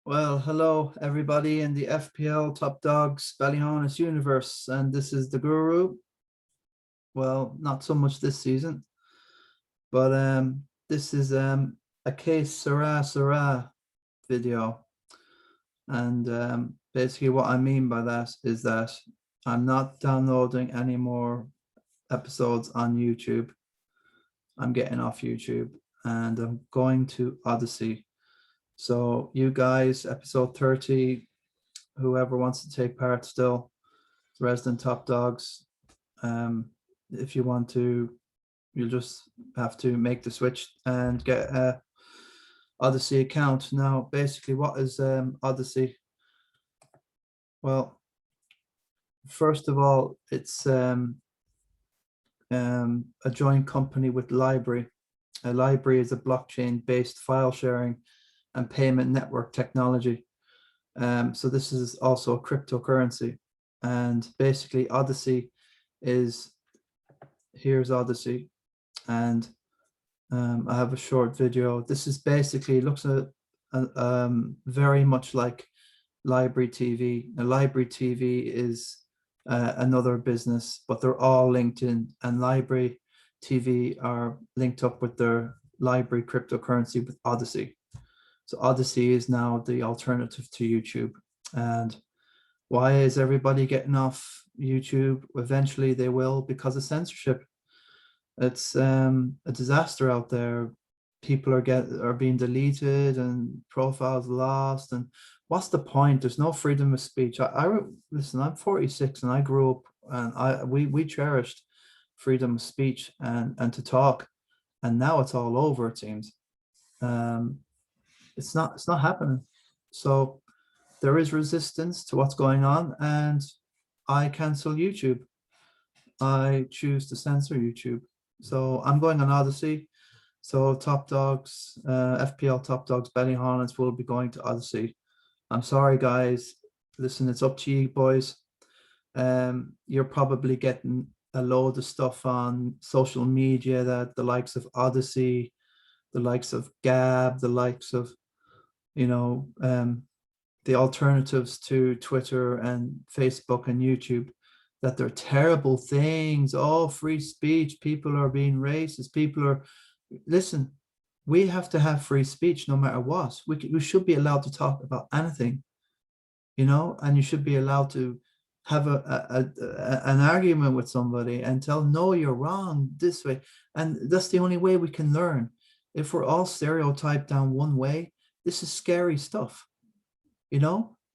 Well, hello everybody in the FPL Top Dogs Ballyhaunis universe, and this is the Guru. Well, not so much this season, but this is a case Sarah video, and basically what I mean by that is that I'm not downloading any more episodes on YouTube. I'm getting off YouTube, and I'm going to Odysee. So you guys, episode 30. Whoever wants to take part still, resident top dogs. If you want to, you'll just have to make the switch and get a Odysee account. Now, basically, what is Odysee? Well, first of all, it's a joint company with LBRY. A LBRY is a blockchain-based file sharing and payment network technology. So this is also a cryptocurrency, and basically Odysee is, here's Odysee, and I have a short video. This is basically looks at very much like LBRY TV. Now, LBRY TV is another business, but they're all linked in, and LBRY TV are linked up with their LBRY cryptocurrency with Odysee. So Odysee is now the alternative to YouTube. And why is everybody getting off YouTube? Eventually they will, because of censorship. It's a disaster out there. People are being deleted and profiles lost. And what's the point? There's no freedom of speech. Listen, I'm 46 and I grew up, and we cherished freedom of speech and to talk. And now it's all over, it seems. It's not happening. So there is resistance to what's going on, and I cancel YouTube. I choose to censor YouTube. So I'm going on Odysee. So Top Dogs, FPL Top Dogs Ballyhaunis will be going to Odysee. I'm sorry, guys. Listen, it's up to you, boys. You're probably getting a load of stuff on social media that the likes of Odysee, the likes of Gab, the likes of, the alternatives to Twitter and Facebook and YouTube, that they're terrible things. Oh, free speech, people are being racist, listen, we have to have free speech no matter what. We should be allowed to talk about anything, and you should be allowed to have an argument with somebody and tell, no, you're wrong this way. And that's the only way we can learn. If we're all stereotyped down one way, this is scary stuff.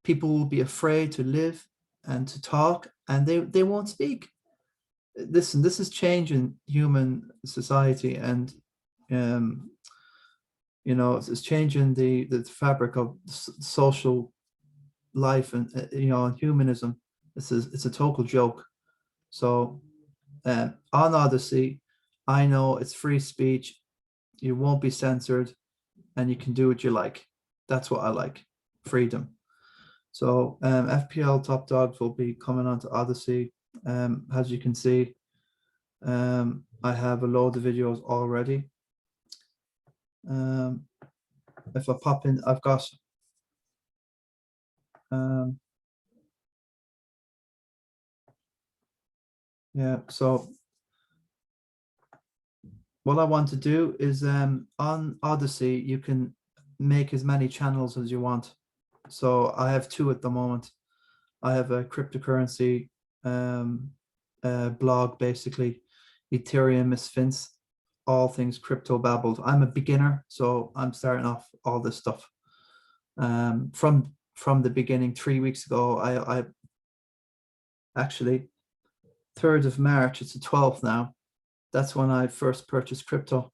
People will be afraid to live and to talk, and they won't speak. Listen, this is changing human society, and it's changing the fabric of social life, and humanism. It's a total joke. So on Odysee, I know it's free speech. You won't be censored, and you can do what you like. That's what I like. Freedom. So FPL Top Dogs will be coming onto Odysee. As you can see, I have a load of videos already. If I pop in, I've got yeah, so what I want to do is on Odysee, you can make as many channels as you want. So I have two at the moment. I have a cryptocurrency blog, basically, Ethereum misfints, all things crypto babbled. I'm a beginner, so I'm starting off all this stuff. From the beginning, 3 weeks ago, I actually 3rd of March, it's the 12th now. That's when I first purchased crypto.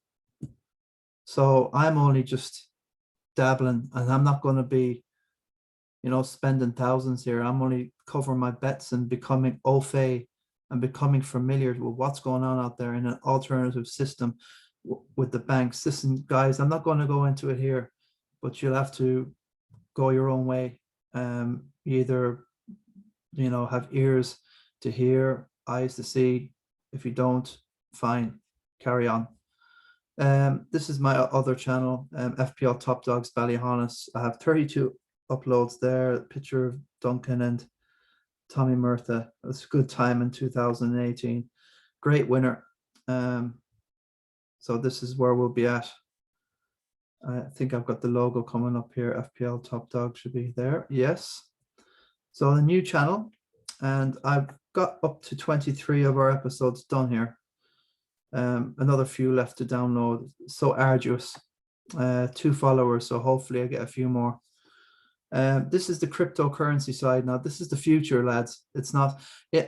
So I'm only just dabbling, and I'm not going to be, spending thousands here. I'm only covering my bets and becoming au fait and becoming familiar with what's going on out there in an alternative system with the banks. Listen, guys, I'm not going to go into it here, but you'll have to go your own way. Either, have ears to hear, eyes to see. If you don't, fine, carry on. This is my other channel, FPL Top Dogs Ballyhaunis. I have 32 uploads there. Picture of Duncan and Tommy Murtha. It was a good time in 2018. Great winner. So this is where we'll be at. I think I've got the logo coming up here. FPL Top Dogs should be there. Yes. So the new channel, and I've got up to 23 of our episodes done here. Another few left to download. So arduous. 2 followers, so hopefully I get a few more. This is the cryptocurrency side. Now this is the future, lads. It's not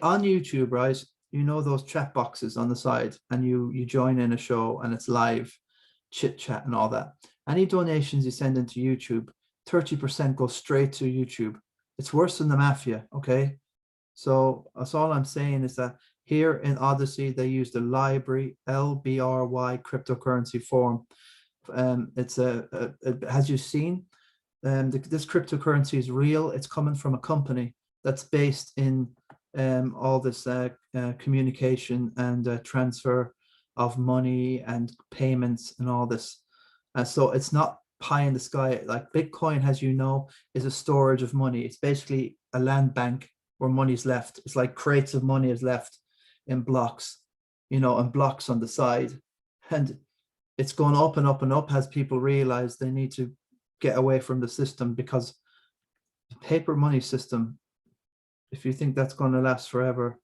on YouTube, right? You know those chat boxes on the side, and you join in a show and it's live chit chat and all that. Any donations you send into YouTube, 30% goes straight to YouTube. It's worse than the mafia. Okay, so that's all I'm saying is that here in Odysee they use the LBRY, LBRY cryptocurrency form. It's as you've seen, this cryptocurrency is real. It's coming from a company that's based in all this communication and transfer of money and payments and all this. So it's not pie in the sky. Like Bitcoin, as you know, is a storage of money. It's basically a land bank where money's left. It's like crates of money is left in blocks, you know, and blocks on the side. And it's gone up and up and up as people realize they need to get away from the system, because the paper money system, if you think that's going to last forever,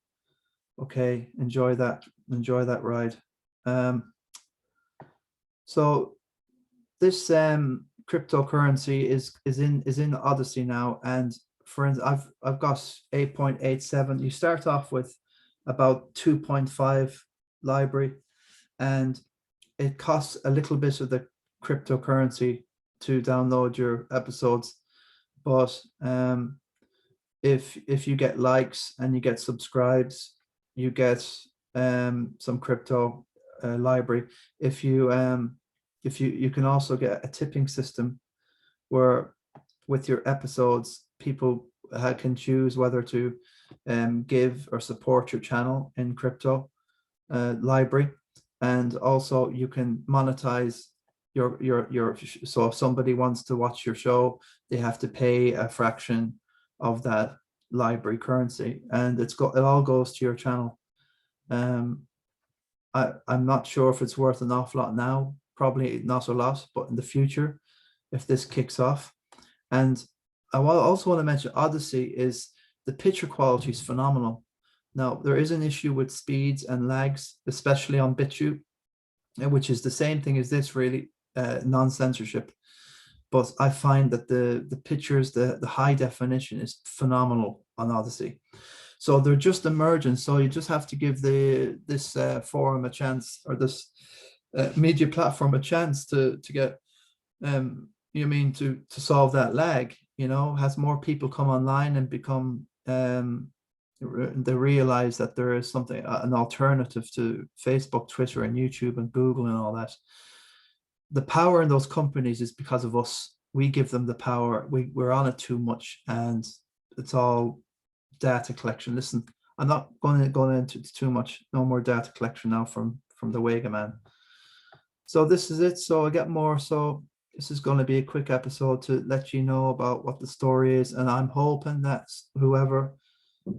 okay, enjoy that ride. So this cryptocurrency is in Odysee now, and for instance, I've got 8.87. You start off with about 2.5 library, and it costs a little bit of the cryptocurrency to download your episodes, but if you get likes and you get subscribes, you get some crypto library. If you can also get a tipping system where with your episodes people can choose whether to give or support your channel in crypto library. And also you can monetize your so if somebody wants to watch your show, they have to pay a fraction of that library currency, and it all goes to your channel. I'm not sure if it's worth an awful lot now, probably not a lot, but in the future, if this kicks off. And I also want to mention Odysee is the picture quality is phenomenal. Now there is an issue with speeds and lags, especially on BitChute, which is the same thing as this, really, non-censorship. But I find that the pictures, the high definition is phenomenal on Odysee. So they're just emerging. So you just have to give this forum a chance, or this media platform a chance to get to solve that lag. You know, as more people come online and become they realize that there is something, an alternative to Facebook, Twitter, and YouTube, and Google, and all that. The power in those companies is because of us. We give them the power. We're on it too much, and it's all data collection. Listen, I'm not going to go into too much. No more data collection now from the Wega man. So this is it. So I get more. So this is going to be a quick episode to let you know about what the story is, and I'm hoping that whoever,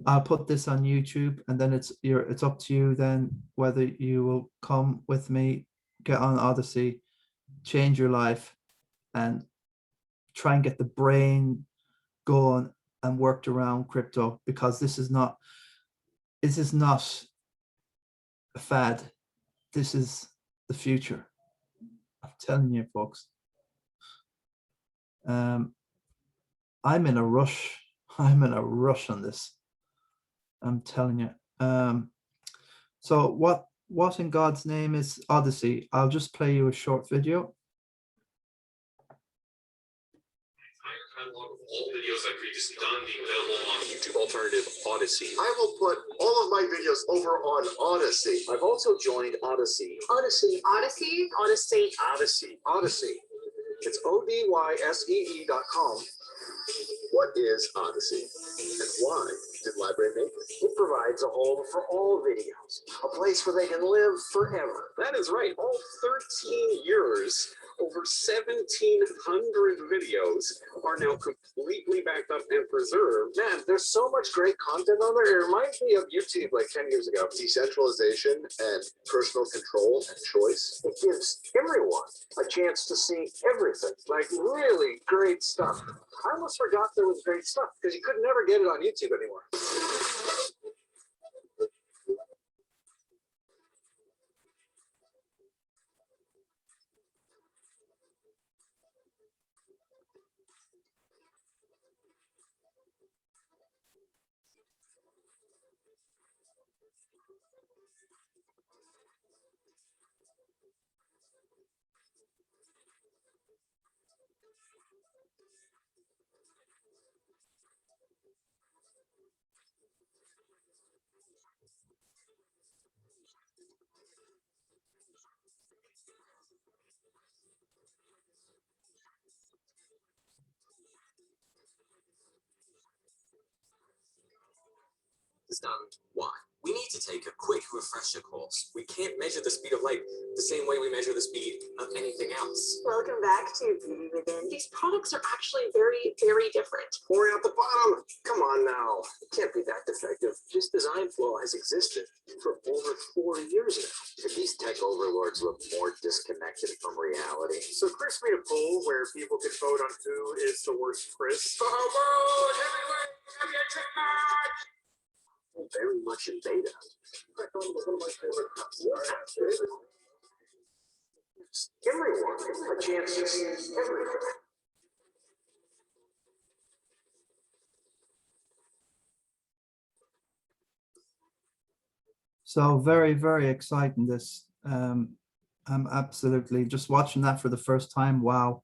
I'll put this on YouTube, and then it's up to you then whether you will come with me, get on Odysee, change your life, and try and get the brain going and worked around crypto, because this is not a fad. This is the future. I'm telling you, folks. I'm in a rush. I'm in a rush on this. I'm telling you. So what in God's name is Odysee? I'll just play you a short video. All videos I've previously done being available on YouTube alternative Odysee. I will put all of my videos over on Odysee. I've also joined Odysee. Odysee. Odysee. Odysee. Odysee. Odysee. It's ODYSEE.com. What is Odysee, and why did LBRY make it? It provides a home for all videos, a place where they can live forever. That is right. All 13 years over 1,700 videos are now completely backed up and preserved. Man, there's so much great content on there. It reminds me of YouTube like 10 years ago. Decentralization and personal control and choice. It gives everyone a chance to see everything, like really great stuff. I almost forgot there was great stuff because you could never get it on YouTube anymore. Understand why. We need to take a quick refresher course. We can't measure the speed of light the same way we measure the speed of anything else. Welcome back to Beauty Within. These products are actually very, very different. Pouring out the bottom. Come on now. It can't be that defective. This design flaw has existed for over 4 years now. These tech overlords look more disconnected from reality. So Chris made a poll where people could vote on who is the worst Chris. Very much in beta. Everyone a chance to see everything. So very, very exciting this. I'm absolutely just watching that for the first time. Wow.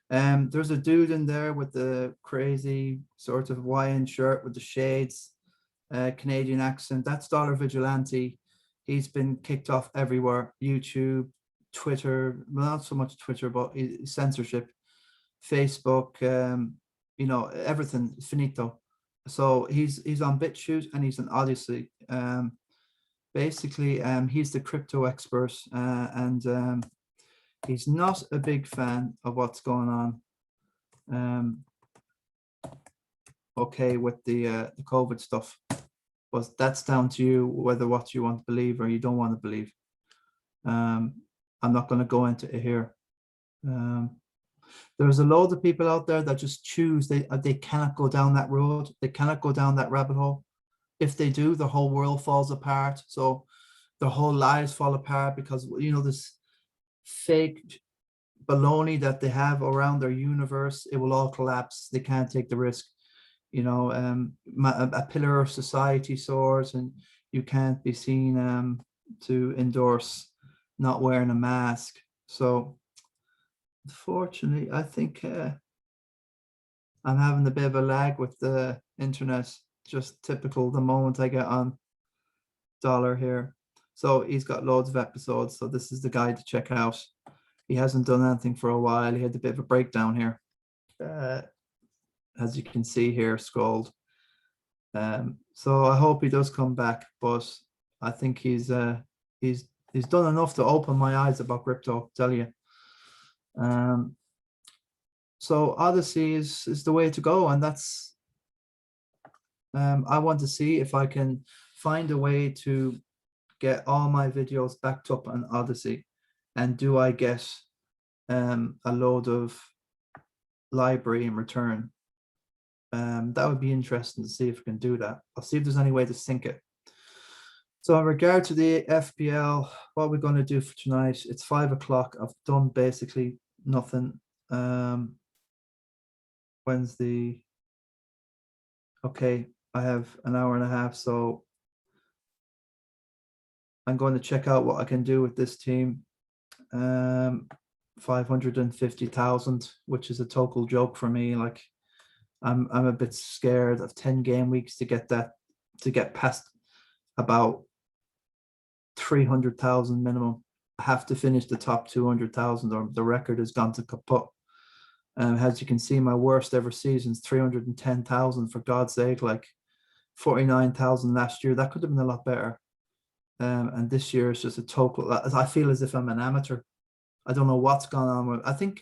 There's a dude in there with the crazy sort of Hawaiian shirt with the shades, Canadian accent. That's Dollar Vigilante. He's been kicked off everywhere. YouTube, Twitter, well, not so much Twitter, but censorship, Facebook, you know, everything finito. So he's on BitChute and he's on Odysee. Basically, he's the crypto expert, and he's not a big fan of what's going on. Okay, with the COVID stuff, but that's down to you whether what you want to believe or you don't want to believe. I'm not going to go into it here. There's a load of people out there that just choose, they cannot go down that road, they cannot go down that rabbit hole. If they do, the whole world falls apart. So their whole lives fall apart because, you know, this fake baloney that they have around their universe, it will all collapse. They can't take the risk. You know, a pillar of society soars and you can't be seen to endorse not wearing a mask. So unfortunately, I think I'm having a bit of a lag with the internet. Just typical the moment I get on Dollar here. So he's got loads of episodes. So this is the guy to check out. He hasn't done anything for a while. He had a bit of a breakdown here. As you can see here, scrolled. So I hope he does come back, but I think he's done enough to open my eyes about crypto, tell you. So Odysee is the way to go, and that's I want to see if I can find a way to get all my videos backed up on Odysee, and do I get a load of library in return. That would be interesting to see if we can do that. I'll see if there's any way to sync it. So in regard to the FPL, what we're going to do for tonight, it's 5 o'clock. I've done basically nothing. When's the, okay, I have an hour and a half, so I'm going to check out what I can do with this team. 550,000, which is a total joke for me. Like I'm a bit scared of 10 game weeks to get that, to get past about 300,000 minimum. I have to finish the top 200,000 or the record has gone to kaput. As you can see, my worst ever season is 310,000, for God's sake, like 49,000 last year. That could have been a lot better. And this year is just a total, I feel as if I'm an amateur. I don't know what's gone on with. I think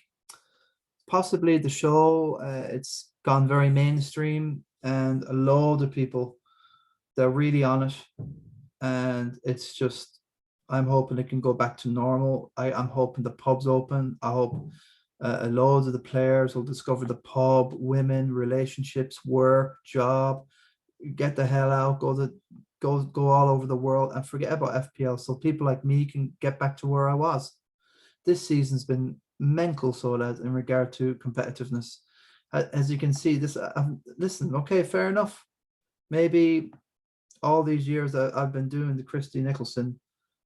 possibly the show, it's gone very mainstream, and a load of people, they're really on it, and it's just, I'm hoping it can go back to normal. I'm hoping the pub's open. I hope a load of the players will discover the pub, women, relationships, work, job, get the hell out, go all over the world and forget about FPL, so people like me can get back to where I was. This season's been mental, so lads, in regard to competitiveness. As you can see, this listen, okay, fair enough. Maybe all these years that I've been doing the Christy Nicholson,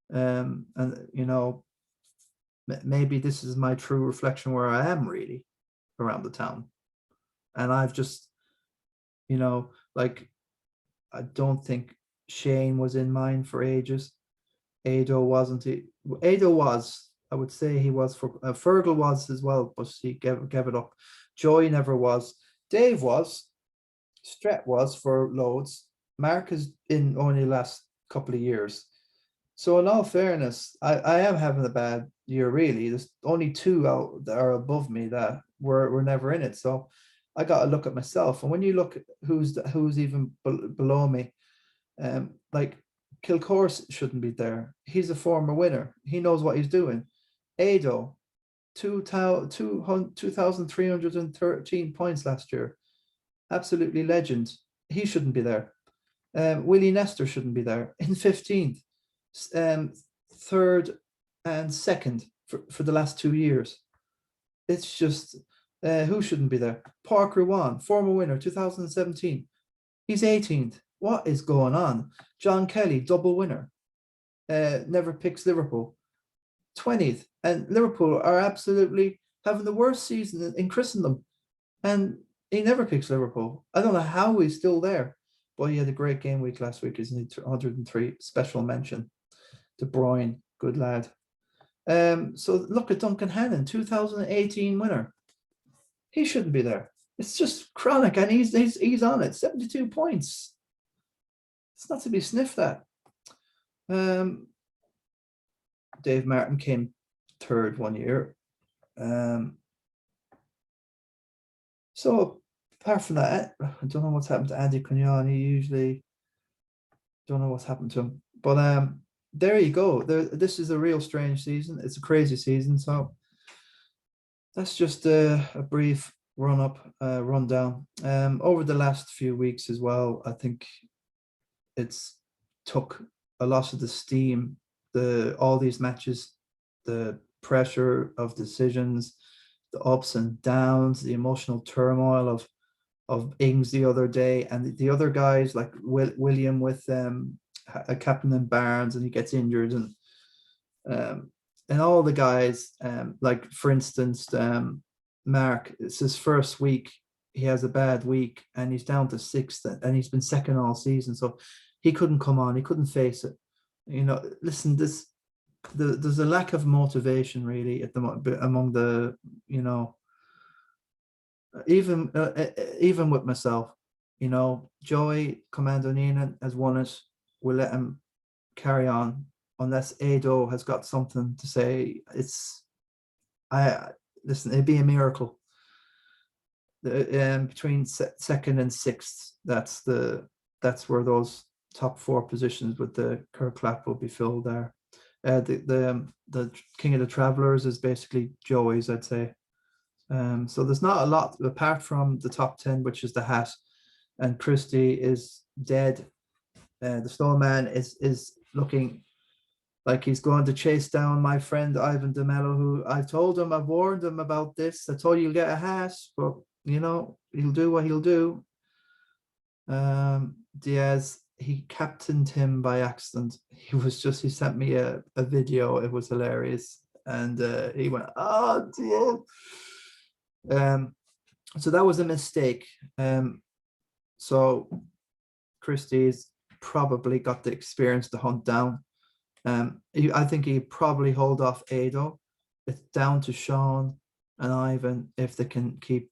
and you know, maybe this is my true reflection where I am really around the town. And I've just, you know, like, I don't think Shane was in mine for ages. Ado wasn't. Ado was, I would say he was for, Fergal was as well, but he gave it up. Joy never was. Dave was. Stret was for loads. Mark is in only the last couple of years. So in all fairness, I am having a bad year really. There's only two out that are above me that were never in it. So I got to look at myself. And when you look at who's even below me, like Kilcourse shouldn't be there. He's a former winner. He knows what he's doing. Ado, 2,313 points last year. Absolutely legend. He shouldn't be there. Willie Nestor shouldn't be there. In 15th, third and second for the last 2 years. It's just, who shouldn't be there? Park Ruan, former winner, 2017. He's 18th. What is going on? John Kelly, double winner. Never picks Liverpool. 20th. And Liverpool are absolutely having the worst season in Christendom. And he never picks Liverpool. I don't know how he's still there. But he had a great game week last week, isn't he? 103, special mention. De Bruyne, good lad. So look at Duncan Hannon, 2018 winner. He shouldn't be there. It's just chronic, and he's on it. 72 points. It's not to be sniffed at. Dave Martin came third one year. So apart from that, I don't know what's happened to Andy Cunyon. He usually, don't know what's happened to him. But there you go. This is a real strange season. It's a crazy season. So that's just a brief rundown. Over the last few weeks as well, I think it's took a lot of the steam, all these matches, the pressure of decisions, the ups and downs, the emotional turmoil of Ings the other day, and the other guys like William with a captain in Barnes, and he gets injured, and all the guys, like for instance, Mark, it's his first week, he has a bad week and he's down to 6th, and he's been second all season, so he couldn't come on, he couldn't face it. You know, listen, there's a lack of motivation really at among the, you know, even with myself, you know, Joey Commando Nina has won it. We'll let him carry on unless Ado has got something to say. Listen, it'd be a miracle. Between second and 6th, that's where those top 4 positions with the Kirkclap will be filled there. The King of the Travelers is basically Joey's, I'd say. So there's not a lot apart from the top 10, which is the hat, and Christie is dead. The snowman is looking like he's going to chase down my friend Ivan DeMello, who I've warned him about this. I told you you'll get a hat, but you know, he'll do what he'll do. Diaz, he captained him by accident. He sent me a video. It was hilarious. And he went, oh dear. So that was a mistake. So Christie's probably got the experience to hunt down. I think he probably hold off Ado. It's down to Sean and Ivan if they can keep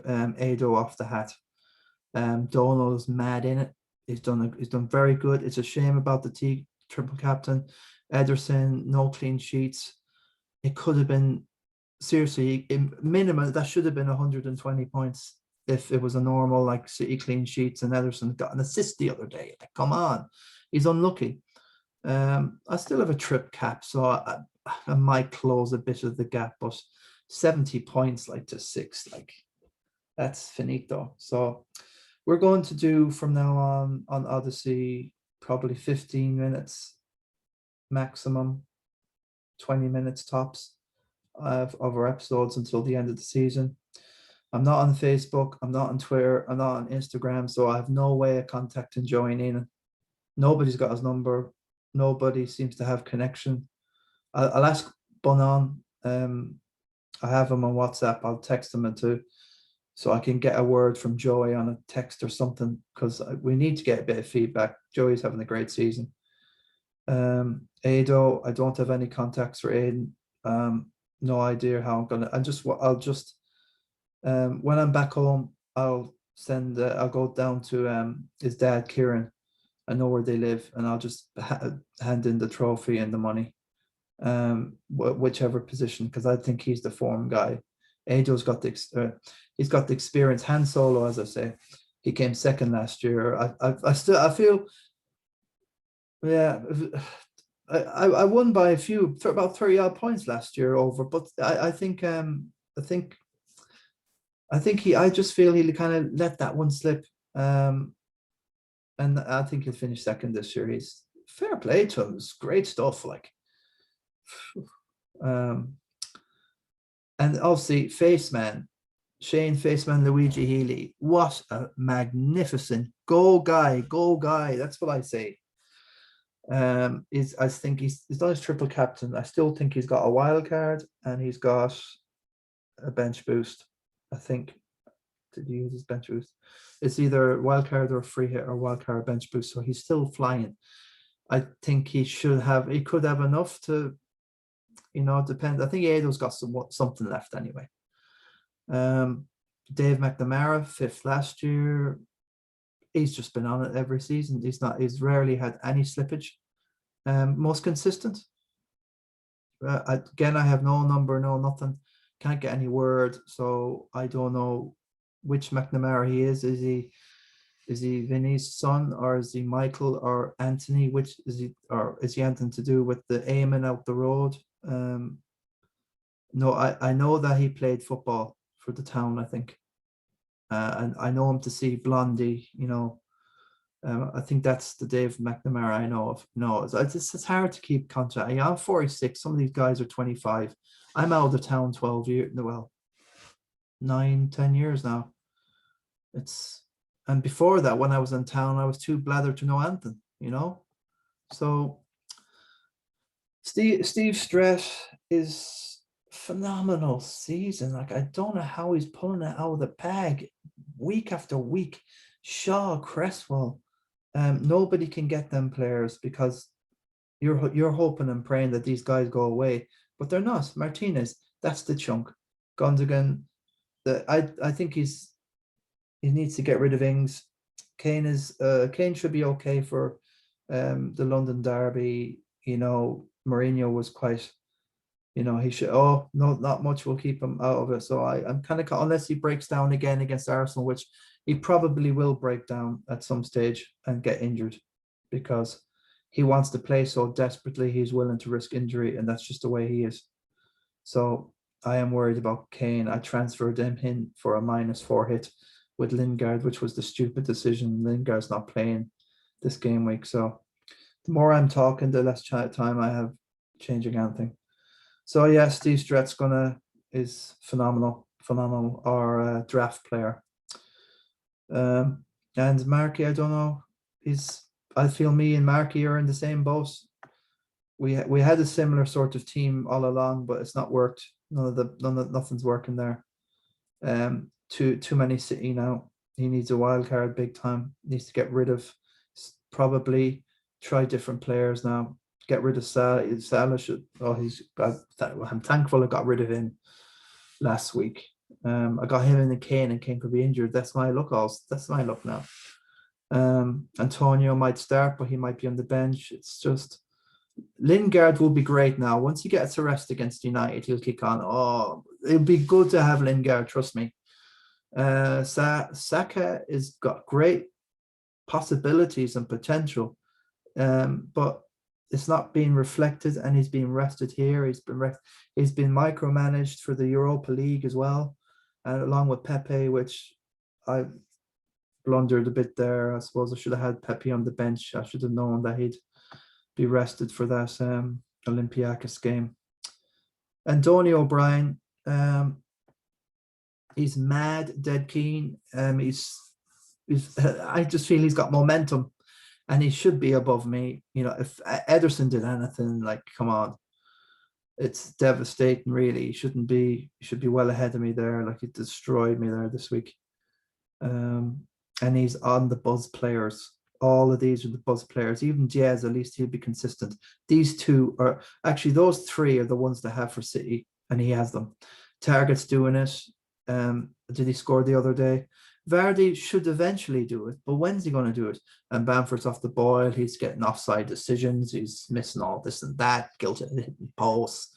Ado off the hat. Donald's mad in it. He's done very good. It's a shame about the triple captain. Ederson, no clean sheets. it could have been, seriously, minimum, that should have been 120 points if it was a normal, like, City clean sheets, and Ederson got an assist the other day. Like, come on, he's unlucky. I still have a trip cap, so I might close a bit of the gap, but 70 points, like, to 6, like, that's finito. So we're going to do from now on Odysee probably 15 minutes maximum, 20 minutes tops of our episodes until the end of the season. I'm not on Facebook, I'm not on Twitter, I'm not on Instagram, so I have no way of contacting Joey Neenan. Nobody's got his number. Nobody seems to have connection. I'll ask Bonan. I have him on WhatsApp. I'll text him too, so I can get a word from Joey on a text or something, because we need to get a bit of feedback. Joey's having a great season. Ado, I don't have any contacts for Aiden. No idea how I'm gonna. I'll just when I'm back home, I'll go down to his dad, Kieran. I know where they live, and I'll just hand in the trophy and the money, whichever position, because I think he's the form guy. Ado's got he's got the experience. Han Solo, as I say, he came second last year. I feel, yeah, I won by about 30 odd points last year over, but I think I just feel he kind of let that one slip. And I think he'll finish second this year. He's fair play to him. It's great stuff. Like, and obviously, Faceman, Shane Faceman, Luigi Healy. What a magnificent go guy! Go guy! That's what I say. I think he's done his triple captain. I still think he's got a wild card and he's got a bench boost. I think. Did he use his bench boost? It's either wild card or free hit or wild card bench boost. So he's still flying. I think he could have enough to, depend. I think Ado's got something left anyway. Dave McNamara, 5th last year. He's just been on it every season. He's rarely had any slippage. Most consistent. Again, I have no number, no nothing. Can't get any word, so I don't know which McNamara he is. Is he Vinny's son, or is he Michael or Anthony? Which is he, or is he anything to do with the aiming out the road? No, I know that he played football for the town, I think, and I know him to see Blondie. I think that's the Dave McNamara I know of. No, it's hard to keep contact. I'm 46. Some of these guys are 25. I'm out of the town 12 years. Well, 9-10 years now. And before that, when I was in town, I was too blathered to know anything, So Steve Strett is phenomenal season. Like, I don't know how he's pulling it out of the bag week after week. Shaw, Cresswell, nobody can get them players because you're hoping and praying that these guys go away, but they're not. Martinez, that's the chunk. Gundogan, I think he needs to get rid of Ings. Kane should be okay for the London derby. Mourinho was quite, he should. Oh no, not much will keep him out of it. So I'm kind of, unless he breaks down again against Arsenal, which he probably will break down at some stage and get injured, because he wants to play so desperately. He's willing to risk injury, and that's just the way he is. So I am worried about Kane. I transferred him in for a -4 hit with Lingard, which was the stupid decision. Lingard's not playing this game week. So the more I'm talking, the less time I have changing anything. So yeah, Steve Strett's is phenomenal, our draft player. And Marky, I don't know. I feel me and Marky are in the same boat. We had a similar sort of team all along, but it's not worked. Nothing's working there. Too many City now. He needs a wild card big time. Needs to get rid of, probably try different players now. Get rid of Salah. I'm thankful I got rid of him last week. I got him in the Kane, and Kane could be injured. That's my luck. That's my luck now. Antonio might start, but he might be on the bench. It's just, Lingard will be great now. Once he gets a rest against United, he'll kick on. Oh, it'll be good to have Lingard, trust me. Saka has got great possibilities and potential, but it's not being reflected, and he's being rested here. He's been micromanaged for the Europa League as well, and along with Pepe, which I blundered a bit there. I suppose I should have had Pepe on the bench. I should have known that he'd be rested for that Olympiacos game. And Donny O'Brien, he's mad, dead keen. He's I just feel he's got momentum, and he should be above me. You know, if Ederson did anything, like, come on, it's devastating. Really, he should be well ahead of me there. Like, he destroyed me there this week. And he's on the buzz players. All of these are the buzz players. Even Diaz, at least he'll be consistent. These two are actually, those three are the ones to have for City, and he has them. Target's doing it. Did he score the other day? Vardy should eventually do it, but when's he going to do it? And Bamford's off the boil. He's getting offside decisions. He's missing all this and that. Guilty hitting posts.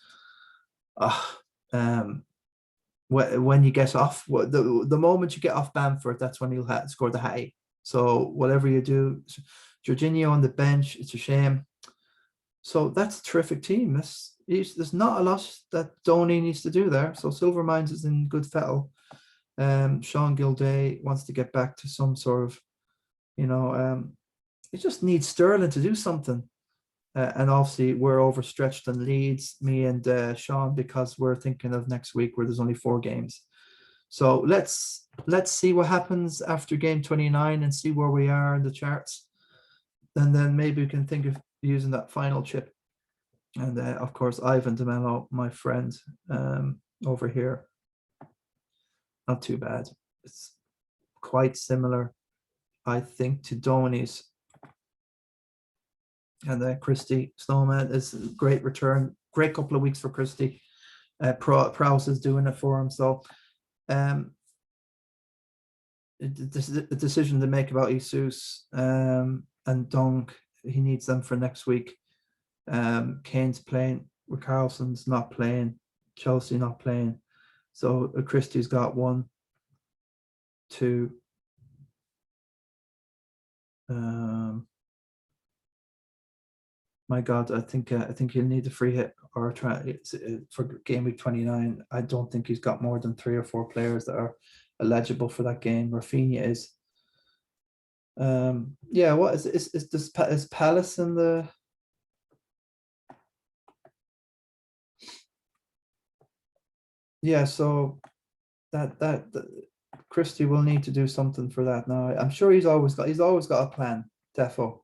When you get off, the moment you get off Bamford, that's when he'll score the hat. So whatever you do, Jorginho on the bench, it's a shame. So that's a terrific team. There's not a lot that Donny needs to do there. So Silvermines is in good fettle. Sean Gilday wants to get back to some sort of, it just needs Sterling to do something. And obviously we're overstretched in Leeds, me and Sean, because we're thinking of next week where there's only 4 games. So let's see what happens after game 29 and see where we are in the charts. And then maybe we can think of using that final chip. And of course, Ivan DeMello, my friend over here. Not too bad. It's quite similar, I think, to Donny's. And Christie Snowman is a great return. Great couple of weeks for Christie. Prowse is doing it for him. So a decision to make about Jesus and Dunk. He needs them for next week. Kane's playing. Carlson's not playing. Chelsea not playing. So Christie's got 1, 2. My God, I think he'll need a free hit or try for game week 29. I don't think he's got more than 3 or 4 players that are eligible for that game. Rafinha is. Yeah, what is Palace in the? Yeah, so that Christie will need to do something for that now. I'm sure he's always got a plan, defo.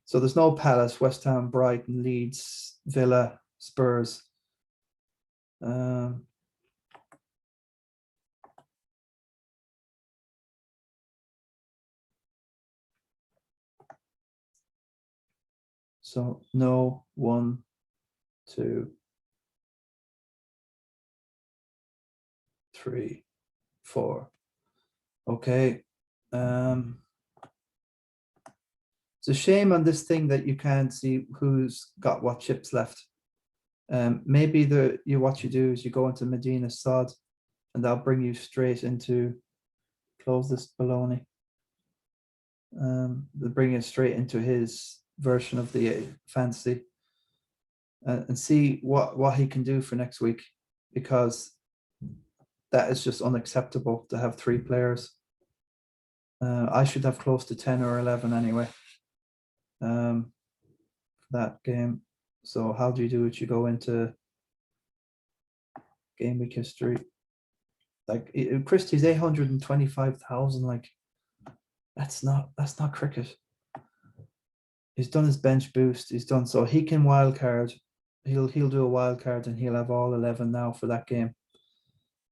So there's no Palace, West Ham, Brighton, Leeds, Villa, Spurs. So no, 1, 2, 3, 4. Okay. It's a shame on this thing that you can't see who's got what chips left. Maybe what you do is you go into Medina Sod, and they'll bring you straight into, close this baloney. They'll bring you straight into his version of the fantasy, and see what he can do for next week, because that is just unacceptable to have 3 players. I should have close to 10 or 11 anyway. That game. So how do you do it? You go into game week history. Like Christie's 825,000. Like that's not cricket. He's done his bench boost. He's done, so he can wildcard. He'll do a wildcard, and he'll have all 11 now for that game.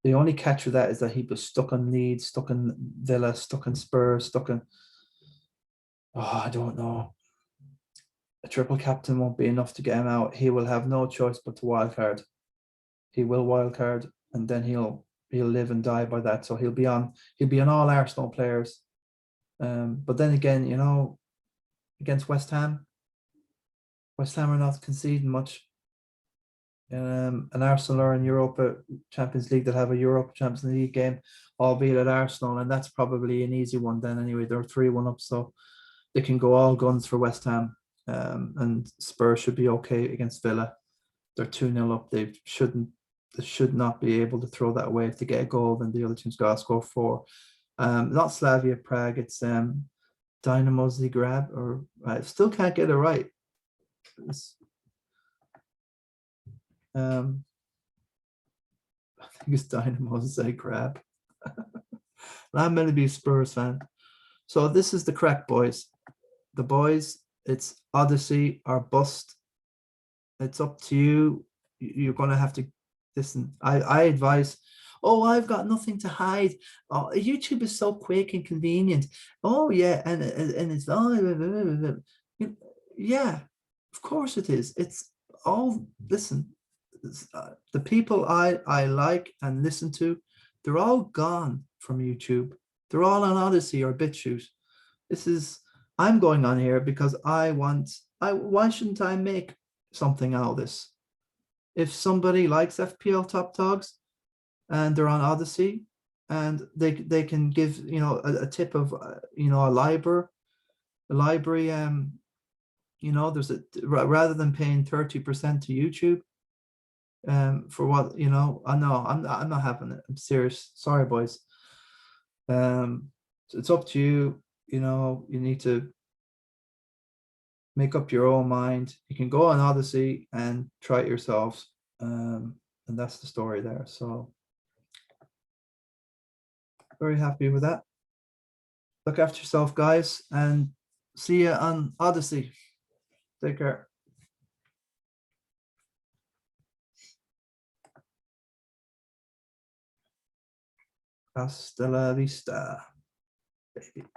The only catch with that is that he was stuck on Leeds, stuck in Villa, stuck in Spurs, stuck in. Oh, I don't know. A triple captain won't be enough to get him out. He will have no choice but to wildcard. He will wildcard, and then he'll live and die by that. So he'll be on all Arsenal players. But then again, against West Ham, West Ham are not conceding much. And Arsenal are in Europa Champions League that have a Europa Champions League game, albeit at Arsenal, and that's probably an easy one then anyway. They're 3-1 up, so they can go all guns for West Ham. And Spurs should be okay against Villa. They're 2-0 up. They should not be able to throw that away. If they get a goal, then the other team's got to score 4. Not Slavia Prague, it's Dynamo Zagreb, or I still can't get it right. I think it's Dynamo Zagreb. I'm meant to be a Spurs fan. So this is the crack, boys. The boys, it's Odysee or bust. It's up to you. You're going to have to listen. I advise, oh, I've got nothing to hide. Oh, YouTube is so quick and convenient. Oh, yeah. And it's, oh, yeah, of course it is. It's all, listen, the people I like and listen to, they're all gone from YouTube. They're all on Odysee or BitChute. I'm going on here because why shouldn't I make something out of this? If somebody likes FPL Top Dogs and they're on Odysee and they can give, a tip of, a LBRY, there's rather than paying 30% to YouTube, for what, I know I'm not having it. I'm serious. Sorry, boys. So it's up to you. You need to make up your own mind. You can go on Odysee and try it yourselves. And that's the story there. So very happy with that. Look after yourself, guys, and see you on Odysee. Take care. Hasta la vista, baby.